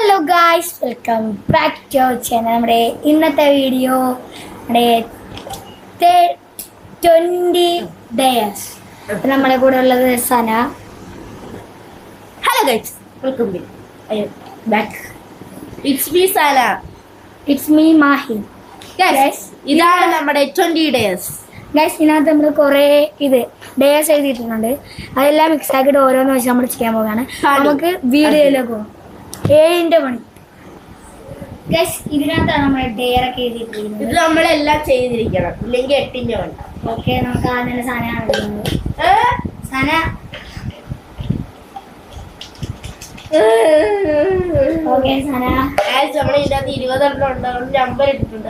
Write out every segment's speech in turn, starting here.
Hello guys, welcome back to our channel. നമ്മുടെ ഇന്നത്തെ video നമ്മുടെ 20 ഡേയ്സ്. നമ്മുടെ കൂടെ ഉള്ളത് Sana. Hello guys, welcome back. It's me Sana. It's me Mahi. Guys, ഇതാണ് നമ്മുടെ 20 ഡേയ്സ്. ഗൈസ്, ഇതിനകത്ത് നമ്മൾ കുറേ ഡേയ്സ് എഴുതിയിട്ടുണ്ട്. അതെല്ലാം മിക്സ് ആക്കിയിട്ട് ഓരോന്ന് വെച്ച് നമ്മൾ ചെയ്യാൻ പോവുകയാണ്. നമുക്ക് വീഡിയോയിലേക്ക് പോകും. 7ന്റെ പണി. ഗൈസ്, ഇതിനകത്താണ് നമ്മുടെ ഡെയറൊക്കെ എഴുതിയിരിക്കുന്നത്. ഇത് നമ്മളെല്ലാം ചെയ്തിരിക്കണം, ഇല്ലെങ്കിൽ 8ന്റെ പണി. ഓക്കെ, നമുക്ക് ആദ്യം സനയാണ് എഴുതുന്നത്. സന ഓക്കെ സന. നമ്മൾ ഇതിനകത്ത് 20 എണ്ണം ഉണ്ടാവും. നമ്പർ ഇട്ടിട്ടുണ്ട്.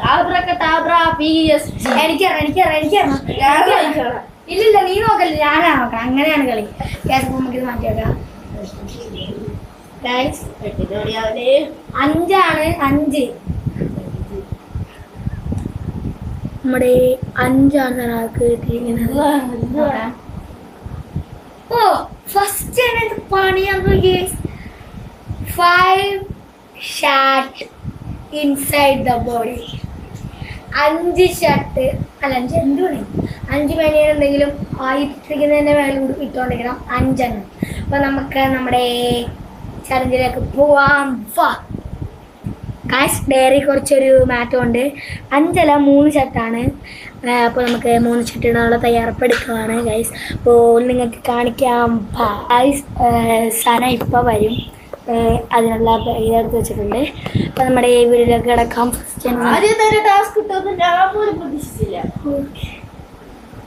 ഇല്ലില്ല, നീ നോക്കല്ലേ, ഞാനാ നോക്കാം. അങ്ങനെയാണ് കളി. ഗ്യാസ് നമുക്കിത് മാറ്റി വെക്കാം. 5 നമ്മുടെ 5 കിട്ടിയിരിക്കുന്നത്. ഓ, ഫസ്റ്റ് പണിയാന്ന്. 5 shirt inside the body. 5 shirt അല്ല, 5 എന്ത് പണി, 5 പണിയാണ്. എന്തെങ്കിലും ഇട്ടിരിക്കുന്നതിൻ്റെ മേലെ ഇട്ടുകൊണ്ടിരിക്കണം 5 എണ്ണം. അപ്പൊ നമുക്ക് നമ്മുടെ ചലഞ്ചിലേക്ക് പോവാം. ഗൈസ്, ഡയറി കുറച്ചൊരു മാറ്റമുണ്ട്. 5 അല്ല 3 ഷർട്ടാണ്. അപ്പോൾ നമുക്ക് 3 ഷർട്ടിനുള്ള തയ്യാറെടുക്കുകയാണ് ഗൈസ്. അപ്പോൾ നിങ്ങൾക്ക് കാണിക്കാം. ഗൈസ്, സന ഇപ്പോൾ വരും. അതിനുള്ള ഇതെടുത്ത് വെച്ചിട്ടുണ്ട്. അപ്പോൾ നമ്മുടെ ഈ വീഡിയോയിലേക്ക് കിടക്കാം. ടാസ്ക് കിട്ടുമെന്ന് ഞാൻ പോലും പ്രതീക്ഷിച്ചില്ല.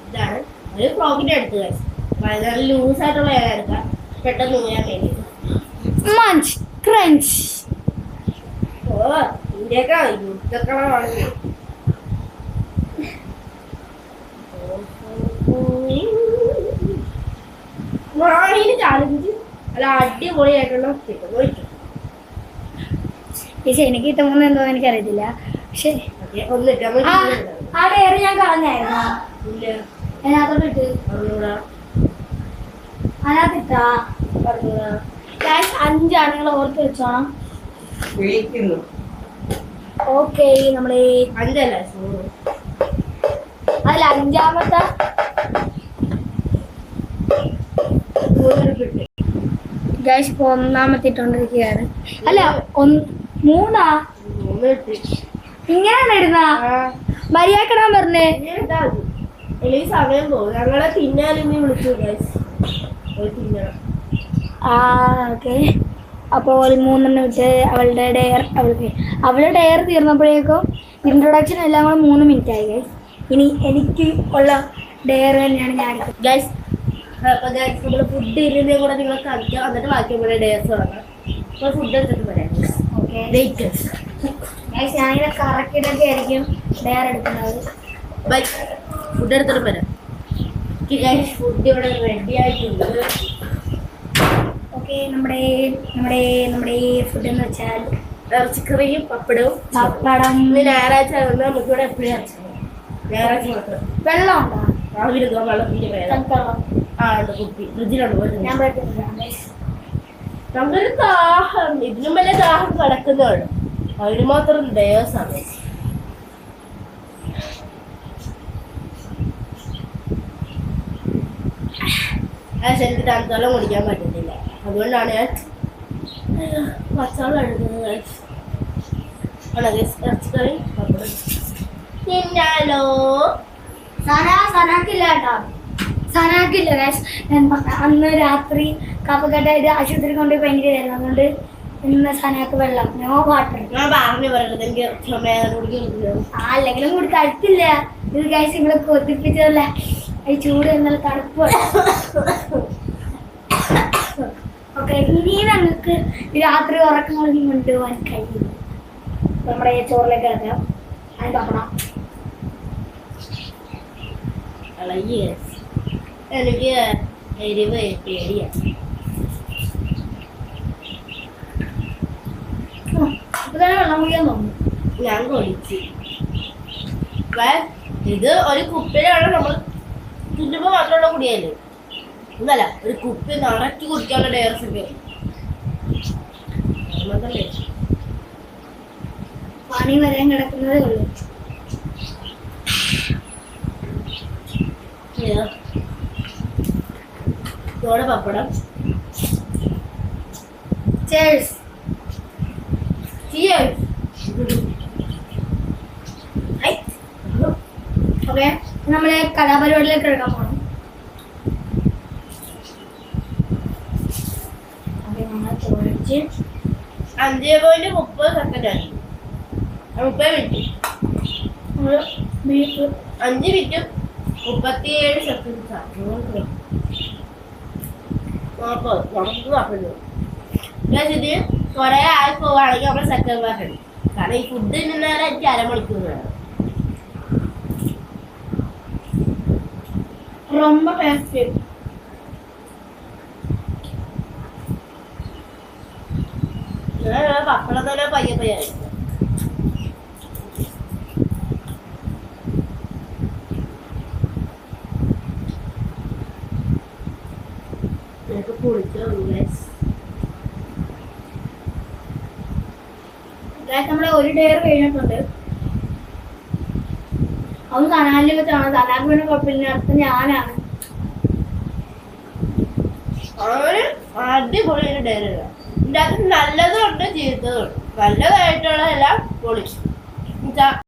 ഇതാണ് ഒരു ഫ്രോക്കിന്റെ അടുത്ത് ഗൈസ്. വളരെ ലൂസായിട്ടുള്ള എടുക്കാം, പെട്ടെന്ന് ഊരാൻ വേണ്ടി. Munch crunch. ഓ, ഇന്ത്യക്കാ യുദ്ധക്കളമാണ്. ചാലഞ്ച് അല്ല, അടിപൊളിയായിട്ടുള്ള എനിക്ക് കിട്ടുമെന്ന് എന്തോന്ന് എനിക്കറിയത്തില്ല. പക്ഷേ ആ ഡയറി ഞാൻ കളഞ്ഞായിരുന്നു. അതിനകത്തോട്ട് ഇട്ട് അതിനകത്തിട്ടാ 5 നിങ്ങൾ ഓർത്ത് വെച്ചോണം. ഓക്കെ, നമ്മള് 5 അല്ല, അതിൽ 5ാമത്തെ ഗൈസ് ഇപ്പോൾ 1ാമത്തെ ഇട്ടോണ്ടിരിക്കുകയാണ്. അല്ല, 3 ഇങ്ങനെയാണ് ഇടുന്ന. മര്യാദക്കിടാൻ പറഞ്ഞേ. എനിക്ക് സമയം പോകും. ഞങ്ങളെ തിന്നാനും വിളിച്ചു ഗൈസ്. ഓക്കെ, അപ്പോൾ 3 ഇട്ട് അവളുടെ ഡെയർ തീർന്നപ്പോഴേക്കും ഇൻട്രൊഡക്ഷൻ എല്ലാം കൂടെ 3 മിനിറ്റ് ആയി ഗൈസ്. ഇനി എനിക്ക് ഉള്ള ഡെയർ തന്നെയാണ് ഞാൻ ഗൈസ്. അപ്പോൾ ഗൈസ്, നമ്മൾ ഫുഡ് ഇരുന്നേ കൂടെ നിങ്ങൾ കളിക്കാം. എന്നിട്ട് ബാക്കി നമ്മുടെ ഡേസ് തുടങ്ങാം. അപ്പോൾ ഫുഡ് എടുത്തിട്ട് വരാം. ഓക്കെ ഗൈസ്, ഞാനിങ്ങനെ കറക്കിട്ടൊക്കെ ആയിരിക്കും ഡെയർ എടുക്കുന്നത്. ബൈ, ഫുഡ് എടുത്തിട്ട് വരാം. ഫുഡ് ഇവിടെ റെഡി ആയിട്ടുണ്ട്. ഓക്കെ, നമ്മുടെ ഫുഡ് എന്ന് വെച്ചാൽ ഇറച്ചിക്കറിയും പപ്പടവും. പപ്പടം ഞായറാഴ്ച നമുക്കിവിടെ എപ്പോഴും ഇറച്ചി. ഞായറാഴ്ച മാത്രം. വെള്ളം ഉണ്ടോ? രാവിലെ വെള്ളത്തിന്റെ വേണം. ഉണ്ട്, കുപ്പി ഫ്രിഡ്ജിലുണ്ട്. നമുക്കൊരു ദാഹം, ഇതിനും വലിയ ദാഹം കിടക്കുന്നതാണ്. അതിന് മാത്രം ഡേസാണ്. എനിക്ക് തണുത്തോളം കുടിക്കാൻ പറ്റുന്നില്ല. അതുകൊണ്ടാണ് ഞാൻ പച്ചവെള്ളം എടുക്കുന്നത്. ഇറച്ചിക്കറി പപ്പടം തിന്നാലോ. സനാക്കില്ല കേട്ടോ, സനാക്കില്ല ഗൈസ്. അന്ന് രാത്രി കഫക്കെട്ടായിട്ട് ആശുപത്രി കൊണ്ടുപോയി ഭയങ്കര ആയിരുന്നു. അതുകൊണ്ട് ഇന്ന് സനാക്ക് വെള്ളം, നോ വാട്ടർ. ഞാൻ പറഞ്ഞു പറയുന്നത് എനിക്ക് അല്ലെങ്കിലും കൂടി കഴിക്കില്ല. ഇത് ഗൈസ് നിങ്ങളെ കൊതിപ്പിച്ചതല്ല. ഈ ചൂട് എന്നാൽ തണുപ്പ്. ഓക്കെ, ഇനി ഞങ്ങൾക്ക് രാത്രി ഉറക്കങ്ങളൊന്നും കൊണ്ടുപോകാൻ കഴിയില്ല. നമ്മുടെ ചോറിലേക്ക് ഇറക്കാം. അതിന് പപ്പടം. എനിക്ക് എരിവ് പേടിയാണ്. വെള്ളം കുടിക്കാൻ തോന്നുന്നു. ഞാൻ കൊടിച്ച് ഇത് ഒരു കുപ്പിയിലാണ് നമ്മൾ തിന്നുമ്പോൾ മാത്രമുള്ള കുടിയല്ലേ. ഇതല്ല, ഒരു കുപ്പി നിറച്ച് കുടിക്കാനുള്ള ഡയറസ് ഒക്കെ. പണി വരാൻ കിടക്കുന്നതേ ഉള്ളൂ. ഇതോടെ പപ്പടം. Cheers. Cheers. ഓക്കെ, നമ്മളെ കലാപരിപാടിയിലേക്ക് എടുക്കാൻ പോകണം. ഓക്കെ, നമ്മൾ ചോദിച്ച് 5.30 സെക്കൻഡ് ആണ്. 30 മിനിറ്റ്. നമ്മൾ ബീഫ് 5 മിനിറ്റും 37 സെക്കൻഡ് ആണ്. ഇത് കുറെ ആയി പോവാണെങ്കിൽ നമ്മൾ സെക്കൻഡ് പാർട്ട്. കാരണം ഈ ഫുഡ് തിന്നാലും എനിക്ക് അരമണിക്കൂർ വേണം. ரொம்ப ടേസ്റ്റ്. പപ്പടം തന്നെ പയ്യെ പയ്യെ കുളിച്ചോ. നമ്മുടെ ഒരു ഡെയർ കഴിഞ്ഞിട്ടുണ്ട്. അത് സനാലിൽ വെച്ചാണ്. സനാലിന് പിന്നെ കുഴപ്പമില്ല, അടുത്ത ഞാനാണ്. അങ്ങനെ അടിപൊളി ഒരു ഡയറി. ഇതിന്റെ അകത്ത് നല്ലതുണ്ട് ചീത്തതുണ്ട്. നല്ലതായിട്ടുള്ള എല്ലാം പൊളി.